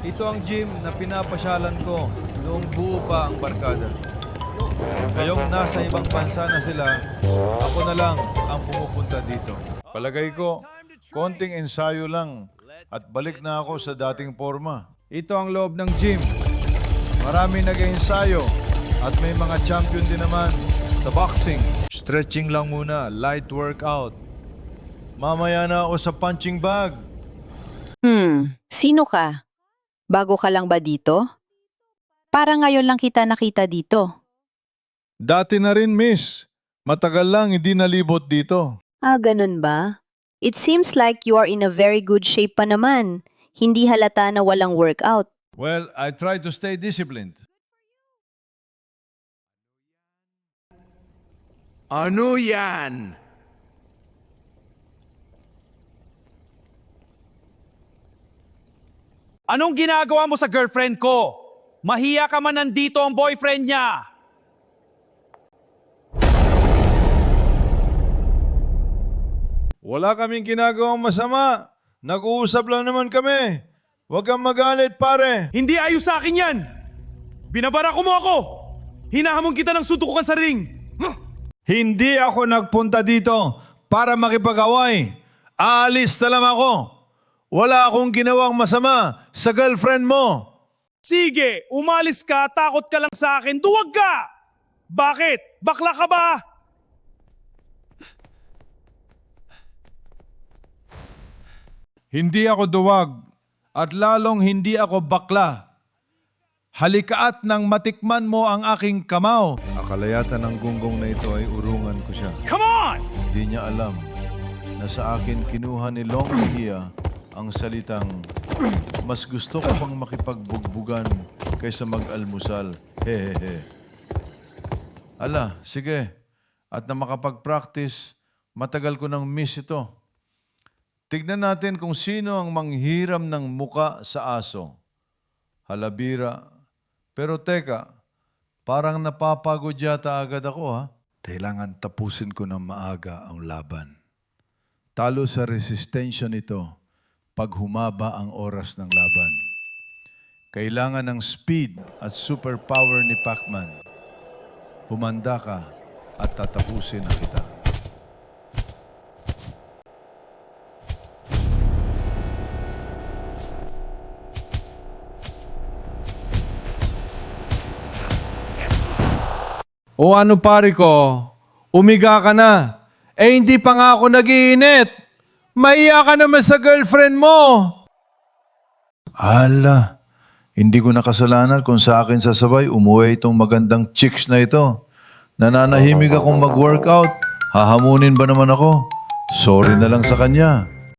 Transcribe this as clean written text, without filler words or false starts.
Ito ang gym na pinapasyalan ko noong buo pa ang barkada. Ngayong nasa ibang bansa na sila, ako na lang ang pumupunta dito. Palagay ko, konting ensayo lang at balik na ako sa dating forma. Ito ang loob ng gym. Marami nag-ensayo at may mga champion din naman sa boxing. Stretching lang muna, light workout. Mamaya na ako sa punching bag. Sino ka? Bago ka lang ba dito? Para ngayon lang kita nakita dito. Dati na rin, miss. Matagal lang hindi nalibot dito. Ganun ba? It seems like you are in a very good shape pa naman. Hindi halata na walang workout. Well, I try to stay disciplined. Ano yan? Anong ginagawa mo sa girlfriend ko? Mahiya ka man nandito ang boyfriend niya. Wala kaming ginagawang masama. Nag-uusap lang naman kami. Huwag kang magalit, pare. Hindi ayos sa akin yan. Binabara ko mo ako. Hinahamon kita ng suntukan sa ring. Hindi ako nagpunta dito para makipag-away. Aalis na lang ako. Wala akong ginawang masama sa girlfriend mo. Sige, umalis ka, takot ka lang sa akin, duwag ka! Bakit? Bakla ka ba? Hindi ako duwag at lalong hindi ako bakla. Halikaat nang matikman mo ang aking kamao. Akalayatan ng gunggong na ito ay urungan ko siya. Come on! Hindi niya alam na sa akin kinuha ni Long Mejia ang salitang mas gusto ko pang makipagbugbugan kaysa mag-almusal. Hehehe. Ala, sige. At na makapag-practice, matagal ko nang miss ito. Tignan natin kung sino ang manghiram ng muka sa aso. Halabira. Pero teka, parang napapagod yata agad ako, ha? Kailangan tapusin ko ng maaga ang laban. Talo sa resistensya nito pag humaba ang oras ng laban. Kailangan ng speed at superpower ni Pacman. Humanda ka at tatapusin na kita. O ano pare ko, umiga ka na. Eh hindi pa nga ako nag-iinit. Maiya ka naman sa girlfriend mo. Ala, hindi ko nakasalanan kung sa akin sasabay umuwi itong magandang chicks na ito. Nananahimik akong mag-workout. Hahamunin ba naman ako? Sorry na lang sa kanya.